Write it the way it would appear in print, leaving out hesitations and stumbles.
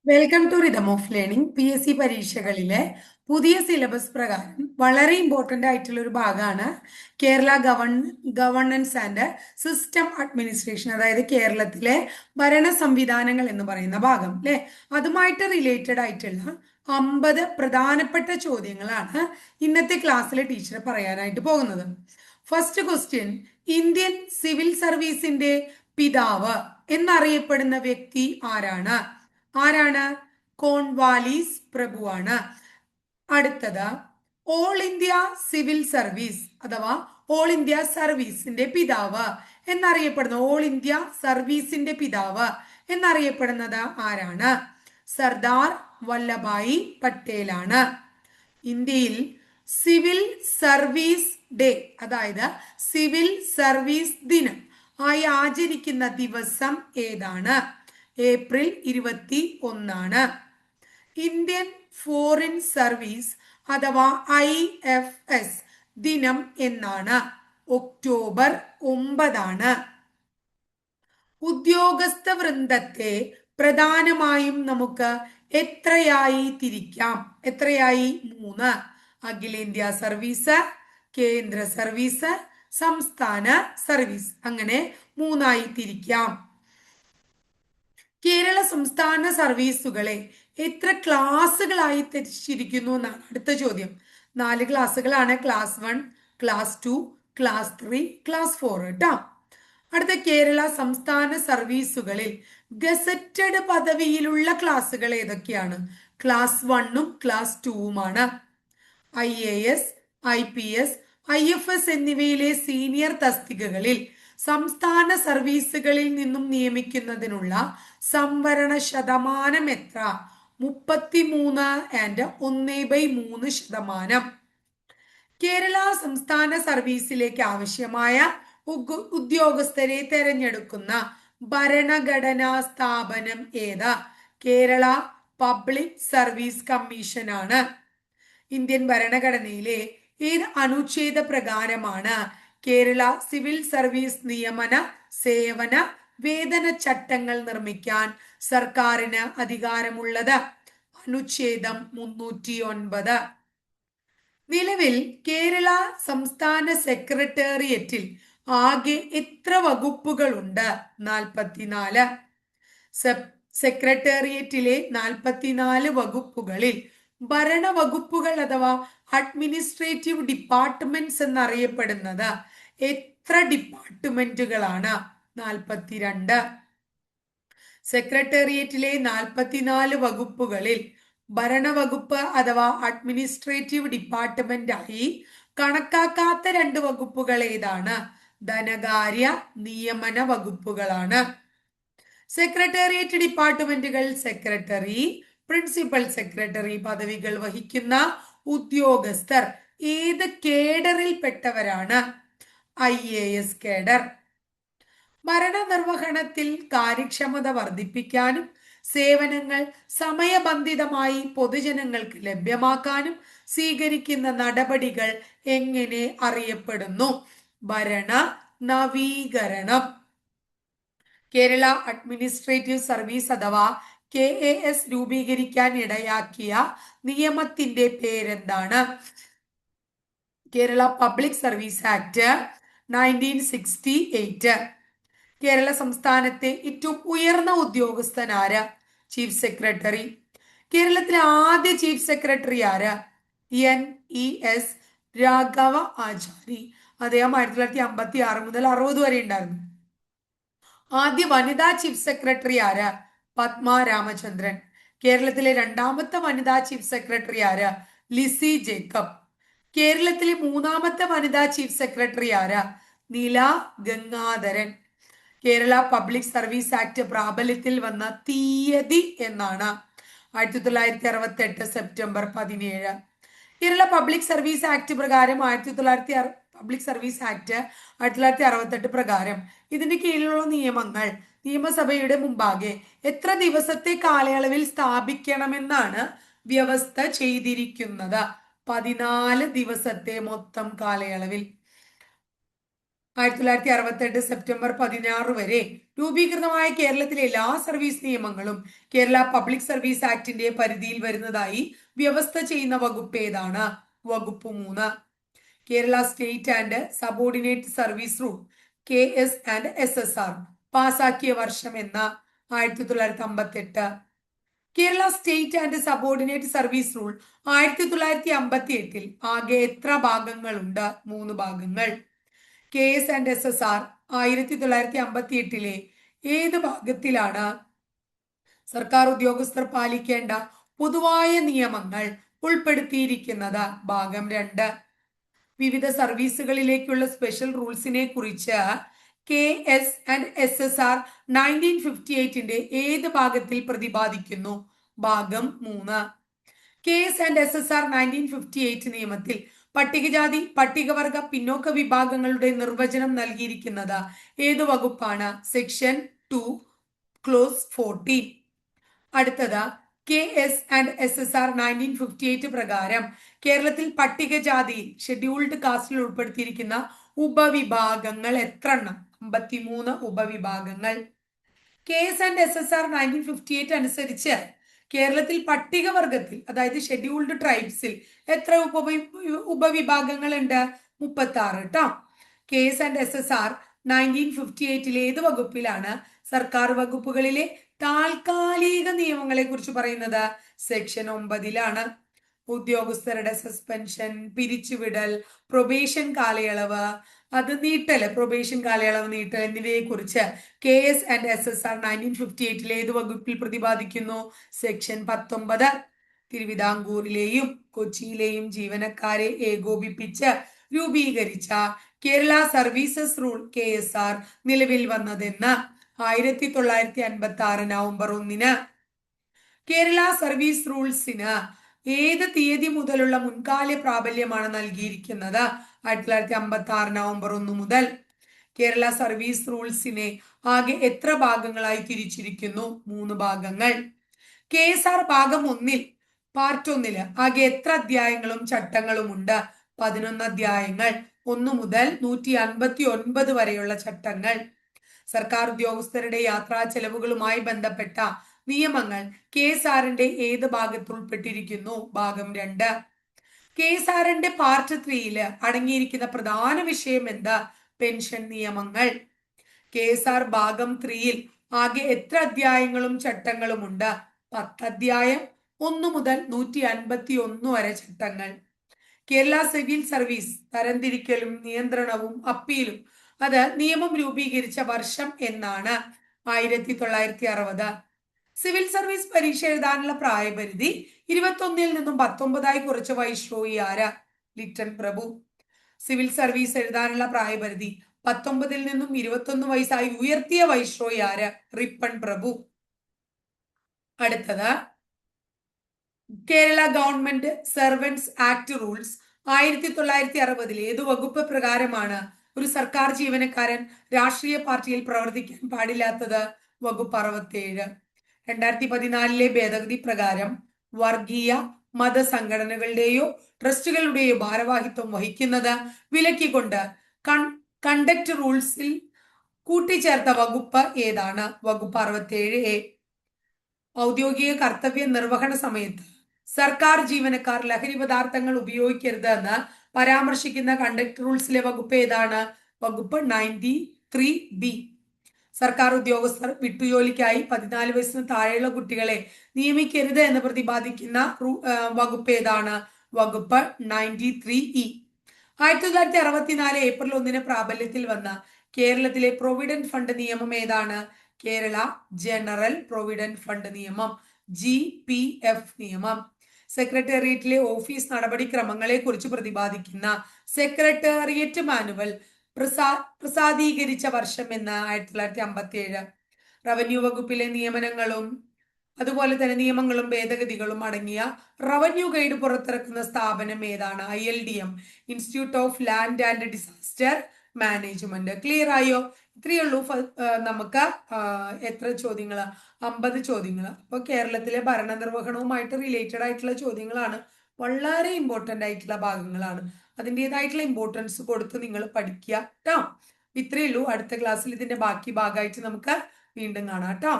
Welcome to rhythm of learning. PSC പരീക്ഷകളിലെ പുതിയ syllabus പ്രകാരം വളരെ ഇമ്പോർട്ടന്റ് ആയിട്ടുള്ള ഒരു ഭാഗമാണ് Kerala governance and system administration, അതായത് കേരളത്തിലെ ഭരണ സംവിധാനങ്ങൾ എന്ന് പറയുന്ന ഭാഗം അല്ലെ. അതുമായിട്ട് റിലേറ്റഡ് ആയിട്ടുള്ള 50 പ്രധാനപ്പെട്ട ചോദ്യങ്ങളാണ് ഇന്നത്തെ ക്ലാസ്സിലെ ടീച്ചർ പറയാനായിട്ട് പോകുന്നത്. ഫസ്റ്റ് ക്വസ്റ്റ്യൻ: ഇന്ത്യൻ സിവിൽ സർവീസിന്റെ പിതാവ് എന്നറിയപ്പെടുന്ന വ്യക്തി ആരാണ്? ആരാണ്? കോൺവാലീസ് പ്രഭുവാണ്. അടുത്തത്: ഓൾ ഇന്ത്യ സിവിൽ സർവീസ് അഥവാ ഓൾ ഇന്ത്യ സർവീസിന്റെ പിതാവ് എന്നറിയപ്പെടുന്ന ഓൾ ഇന്ത്യ സർവീസിന്റെ പിതാവ് എന്നറിയപ്പെടുന്നത് ആരാണ്? സർദാർ വല്ലഭായി പട്ടേലാണ്. ഇന്ത്യയിൽ സിവിൽ സർവീസ് ഡേ, അതായത് സിവിൽ സർവീസ് ദിനം ആയി ആചരിക്കുന്ന ദിവസം ഏതാണ്? ഏപ്രിൽ 21. ഇന്ത്യൻ ഫോറിൻ സർവീസ് അഥവാ IFS ദിനം എന്നാണ്? ഒക്ടോബർ 9. ഉദ്യോഗസ്ഥ വൃന്ദത്തെ പ്രധാനമായും നമുക്ക് എത്രയായി തിരിക്കാം? എത്രയായി? 3. അഖിലേന്ത്യാ സർവീസ്, കേന്ദ്ര സർവീസ്, സംസ്ഥാന സർവീസ്, അങ്ങനെ 3ആയി തിരിക്കാം. കേരള സംസ്ഥാന സർവീസുകളെ എത്ര ക്ലാസ്സുകളായി തിരിച്ചിരിക്കുന്നു എന്നാണ് അടുത്ത ചോദ്യം. 4 ക്ലാസ്സുകളാണ്. ക്ലാസ് 1, ക്ലാസ് 2, ക്ലാസ് 3, ക്ലാസ് 4 കേട്ടോ. അടുത്ത: കേരള സംസ്ഥാന സർവീസുകളിൽ ഗസറ്റഡ് പദവിയിലുള്ള ക്ലാസ്സുകൾ ഏതൊക്കെയാണ്? ക്ലാസ് 1ഉം ക്ലാസ് 2ഉമാണ്. IAS, IPS, IFS എന്നിവയിലെ സീനിയർ തസ്തികകളിൽ സംസ്ഥാന സർവീസുകളിൽ നിന്നും നിയമിക്കുന്നതിനുള്ള സംവരണ ശതമാനം എത്ര? 33.1/3%. കേരള സംസ്ഥാന സർവീസിലേക്ക് ആവശ്യമായ ഉദ്യോഗസ്ഥരെ തെരഞ്ഞെടുക്കുന്ന ഭരണഘടനാ സ്ഥാപനം ഏത്? കേരള പബ്ലിക് സർവീസ് കമ്മീഷനാണ്. ഇന്ത്യൻ ഭരണഘടനയിലെ ഏത് അനുച്ഛേദ പ്രകാരമാണ് കേരള സിവിൽ സർവീസ് നിയമന, സേവന, വേതന ചട്ടങ്ങൾ നിർമ്മിക്കാൻ സർക്കാരിന് അധികാരമുള്ളത്? അനുച്ഛേദം 309. നിലവിൽ കേരള സംസ്ഥാന സെക്രട്ടേറിയറ്റിൽ ആകെ എത്ര വകുപ്പുകളുണ്ട്? 44. സെക്രട്ടേറിയറ്റിലെ 44 വകുപ്പുകളിൽ ഭരണവകുപ്പുകൾ അഥവാ അഡ്മിനിസ്ട്രേറ്റീവ് ഡിപ്പാർട്ട്മെന്റ്സ് എന്നറിയപ്പെടുന്നത് എത്ര ഡിപ്പാർട്ട്മെന്റുകളാണ്? 42. സെക്രട്ടേറിയറ്റിലെ 44 വകുപ്പുകളിൽ ഭരണവകുപ്പ് അഥവാ അഡ്മിനിസ്ട്രേറ്റീവ് ഡിപ്പാർട്ട്മെന്റ് ആയി കണക്കാക്കാത്ത 2 വകുപ്പുകൾ ഏതാണ്? ധനകാര്യ, നിയമന വകുപ്പുകളാണ്. സെക്രട്ടേറിയറ്റ് ഡിപ്പാർട്ട്മെന്റുകൾ സെക്രട്ടറി, പ്രിൻസിപ്പൽ സെക്രട്ടറി പദവികൾ വഹിക്കുന്ന ഉദ്യോഗസ്ഥർ ഏത് കേഡറിൽ പെട്ടവരാണ്? IAS cadre. ഭരണനിർവഹണത്തിൽ കാര്യക്ഷമത വർദ്ധിപ്പിക്കാനും സേവനങ്ങൾ സമയബന്ധിതമായി പൊതുജനങ്ങൾക്ക് ലഭ്യമാക്കാനും സ്വീകരിക്കുന്ന നടപടികൾ എങ്ങനെ അറിയപ്പെടുന്നു? ഭരണ നവീകരണം. കേരള അഡ്മിനിസ്ട്രേറ്റീവ് സർവീസ് അഥവാ KAS രൂപീകരിക്കാൻ ഇടയാക്കിയ നിയമത്തിന്റെ പേരെന്താണ്? Kerala public service act 1968. Kerala സംസ്ഥാനത്തെ ഏറ്റവും ഉയർന്ന ഉദ്യോഗസ്ഥൻ ആര്? Chief secretary. കേരളത്തിലെ ആദ്യ ചീഫ് സെക്രട്ടറി ആര്? NES രാഘവ ആചാരി. അദ്ദേഹം 1956 മുതൽ 60 വരെ ഉണ്ടായിരുന്നു. ആദ്യ വനിതാ ചീഫ് സെക്രട്ടറി ആര്? പത്മ രാമചന്ദ്രൻ. കേരളത്തിലെ രണ്ടാമത്തെ വനിതാ ചീഫ് സെക്രട്ടറി ആര്? ലിസി ജേക്കബ്. കേരളത്തിലെ മൂന്നാമത്തെ വനിതാ ചീഫ് സെക്രട്ടറി ആര്? നീല Gangadharan. Kerala public service act പ്രാബല്യത്തിൽ വന്ന തീയതി എന്നാണ്? 1968 September 17. Kerala public service act പ്രകാരം പബ്ലിക് സർവീസ് ആക്ട് 1968 പ്രകാരം ഇതിന് കീഴിലുള്ള നിയമങ്ങൾ നിയമസഭയുടെ മുമ്പാകെ എത്ര ദിവസത്തെ കാലയളവിൽ സ്ഥാപിക്കണമെന്നാണ് വ്യവസ്ഥ ചെയ്തിരിക്കുന്നത്? 14 ദിവസത്തെ മൊത്തം കാലയളവിൽ. 1968 സെപ്റ്റംബർ 16 വരെ രൂപീകൃതമായ കേരളത്തിലെ എല്ലാ സർവീസ് നിയമങ്ങളും കേരള പബ്ലിക് സർവീസ് ആക്ടിന്റെ പരിധിയിൽ വരുന്നതായി വ്യവസ്ഥ ചെയ്യുന്ന വകുപ്പ് ഏതാണ്? വകുപ്പ് 3. Kerala state and subordinate service rule KS&SSR പാസാക്കിയ വർഷം എന്ന? 1958. Kerala state and subordinate service rule 1958 ആകെ എത്ര ഭാഗങ്ങളുണ്ട്? 3 ഭാഗങ്ങൾ. KS&SSR 1958 ഏത് ഭാഗത്തിലാണ് സർക്കാർ ഉദ്യോഗസ്ഥർ പാലിക്കേണ്ട പൊതുവായ നിയമങ്ങൾ ഉൾപ്പെടുത്തിയിരിക്കുന്നത്? ഭാഗം 2. വിവിധ സർവീസുകളിലേക്കുള്ള സ്പെഷ്യൽ റൂൾസിനെ കുറിച്ച് KS&SSR 1958 ഏത് ഭാഗത്തിൽ പ്രതിപാദിക്കുന്നു? ഭാഗം 3. KS&SSR 1958 നിയമത്തിൽ പട്ടികജാതി പട്ടികവർഗ പിന്നോക്ക വിഭാഗങ്ങളുടെ നിർവചനം നൽകിയിരിക്കുന്നത് ഏത് വകുപ്പാണ്? Section 2 close 14. അടുത്തത് KS&SSR 1958 പ്രകാരം കേരളത്തിൽ പട്ടികജാതി ഷെഡ്യൂൾഡ് കാസ്റ്റിൽ ഉൾപ്പെടുത്തിയിരിക്കുന്ന ഉപവിഭാഗങ്ങൾ എത്രണ്ണം? 53 ഉപവിഭാഗങ്ങൾ. KS&SSR 1958 അനുസരിച്ച് കേരളത്തിൽ പട്ടികവർഗത്തിൽ അതായത് ഷെഡ്യൂൾഡ് ട്രൈബ്സിൽ എത്ര ഉപവിഭാഗങ്ങൾ ഉണ്ട്? 36 കേട്ടോ. KS&SSR 1958 ഏത് വകുപ്പിലാണ് സർക്കാർ വകുപ്പുകളിലെ താൽക്കാലിക നിയമങ്ങളെ കുറിച്ച് പറയുന്നത്? സെക്ഷൻ 9 ഉദ്യോഗസ്ഥരുടെ സസ്പെൻഷൻ, പിരിച്ചുവിടൽ, പ്രൊബേഷൻ കാലയളവ്, അത് നീട്ടല്, പ്രൊബേഷൻ കാലയളവ് നീട്ടൽ എന്നിവയെ കുറിച്ച് KS&SSR 1958 ഏത് വകുപ്പിൽ പ്രതിപാദിക്കുന്നു? സെക്ഷൻ 19. തിരുവിതാംകൂറിലെയും കൊച്ചിയിലെയും ജീവനക്കാരെ ഏകോപിപ്പിച്ച് രൂപീകരിച്ച കേരള സർവീസസ് റൂൾ KSR നിലവിൽ വന്നതെന്ന്? 1956 നവംബർ 1. കേരള സർവീസ് റൂൾസിന് ഏത് തീയതി മുതലുള്ള മുൻകാല പ്രാബല്യമാണ് നൽകിയിരിക്കുന്നത്? 1956 നവംബർ 1 മുതൽ. കേരള സർവീസ് റൂൾസിനെ ആകെ എത്ര ഭാഗങ്ങളായി തിരിച്ചിരിക്കുന്നു? 3 ഭാഗങ്ങൾ. KSR ഭാഗം 1 പാർട്ട് 1 ആകെ എത്ര അധ്യായങ്ങളും ചട്ടങ്ങളും ഉണ്ട്? 11 അധ്യായങ്ങൾ. 1 മുതൽ 159 വരെയുള്ള ചട്ടങ്ങൾ. സർക്കാർ ഉദ്യോഗസ്ഥരുടെ യാത്രാ ചെലവുകളുമായി ബന്ധപ്പെട്ട നിയമങ്ങൾ KSRന്റെ ഏത് ഭാഗത്ത് ഉൾപ്പെട്ടിരിക്കുന്നു? ഭാഗം 2. KSRന്റെ പാർട്ട് 3 അടങ്ങിയിരിക്കുന്ന പ്രധാന വിഷയം എന്താ? പെൻഷൻ നിയമങ്ങൾ. KSR ഭാഗം 3 ആകെ എത്ര അധ്യായങ്ങളും ചട്ടങ്ങളും ഉണ്ട്? 10 അധ്യായം. 1 മുതൽ 151 വരെ ചട്ടങ്ങൾ. കേരള സിവിൽ സർവീസ് തരംതിരിക്കലും നിയന്ത്രണവും അപ്പീലും അത് നിയമം രൂപീകരിച്ച വർഷം എന്നാണ്? 1960. സിവിൽ സർവീസ് പരീക്ഷ എഴുതാനുള്ള പ്രായപരിധി 21 നിന്നും 19 കുറച്ച വൈസ്രോയി ആര്? ലിറ്റൻ പ്രഭു. സിവിൽ സർവീസ് എഴുതാനുള്ള പ്രായപരിധി 19 നിന്നും 21 വയസ്സായി ഉയർത്തിയ വൈസ്രോയി ആര്? റിപ്പൺ പ്രഭു. അടുത്തത് Kerala government servants act rules 1960 ഏത് വകുപ്പ് പ്രകാരമാണ് ഒരു സർക്കാർ ജീവനക്കാരൻ രാഷ്ട്രീയ പാർട്ടിയിൽ പ്രവർത്തിക്കാൻ പാടില്ലാത്തത്? വകുപ്പ് 67. 2014 ഭേദഗതി പ്രകാരം വർഗീയ മത സംഘടനകളുടെയോ ട്രസ്റ്റുകളുടെയോ ഭാരവാഹിത്വം വഹിക്കുന്നത് വിലക്കിക്കൊണ്ട് കണ്ടക്ട് റൂൾസിൽ കൂട്ടിച്ചേർത്ത വകുപ്പ് ഏതാണ്? വകുപ്പ് 67A. ഔദ്യോഗിക കർത്തവ്യ നിർവഹണ സമയത്ത് സർക്കാർ ജീവനക്കാർ ലഹരി പദാർത്ഥങ്ങൾ ഉപയോഗിക്കരുത് എന്ന് പരാമർശിക്കുന്ന കണ്ടക്ട് റൂൾസിലെ വകുപ്പ് ഏതാണ്? വകുപ്പ് 93B. സർക്കാർ ഉദ്യോഗസ്ഥർ വിട്ടുജോലിക്കായി 14 വയസ്സിന് താഴെയുള്ള കുട്ടികളെ നിയമിക്കരുത് എന്ന് പ്രതിപാദിക്കുന്ന വകുപ്പ് ഏതാണ്? വകുപ്പ് 93E. 1964 ഏപ്രിൽ 1 പ്രാബല്യത്തിൽ വന്ന കേരളത്തിലെ പ്രൊവിഡന്റ് ഫണ്ട് നിയമം ഏതാണ്? കേരള ജനറൽ പ്രൊവിഡന്റ് ഫണ്ട് നിയമം, GPF നിയമം. സെക്രട്ടേറിയറ്റിലെ ഓഫീസ് നടപടിക്രമങ്ങളെ കുറിച്ച് പ്രതിപാദിക്കുന്ന സെക്രട്ടേറിയറ്റ് മാനുവൽ പ്രസാദീകരിച്ച വർഷം എന്ന്? 1957. റവന്യൂ വകുപ്പിലെ നിയമനങ്ങളും അതുപോലെ തന്നെ നിയമങ്ങളും ഭേദഗതികളും അടങ്ങിയ റവന്യൂ ഗൈഡ് പുറത്തിറക്കുന്ന സ്ഥാപനം ഏതാണ്? ILDM, institute of land and disaster management. Clear ആയോ? ഇത്രയേ ഉള്ളൂ. നമുക്ക് എത്ര ചോദ്യങ്ങൾ? 50 ചോദ്യങ്ങൾ. അപ്പോൾ കേരളത്തിലെ ഭരണനിർവഹണവുമായിട്ട് റിലേറ്റഡ് ആയിട്ടുള്ള ചോദ്യങ്ങളാണ്. വളരെ ഇമ്പോർട്ടൻ്റ് ആയിട്ടുള്ള ഭാഗങ്ങളാണ്. അതിൻ്റെതായിട്ടുള്ള ഇമ്പോർട്ടൻസ് കൊടുത്ത് നിങ്ങൾ പഠിക്കുക കേട്ടോ. ഇത്രയേ ഉള്ളൂ. അടുത്ത ക്ലാസ്സിൽ ഇതിന്റെ ബാക്കി ഭാഗമായിട്ട് നമുക്ക് വീണ്ടും കാണാം കേട്ടോ.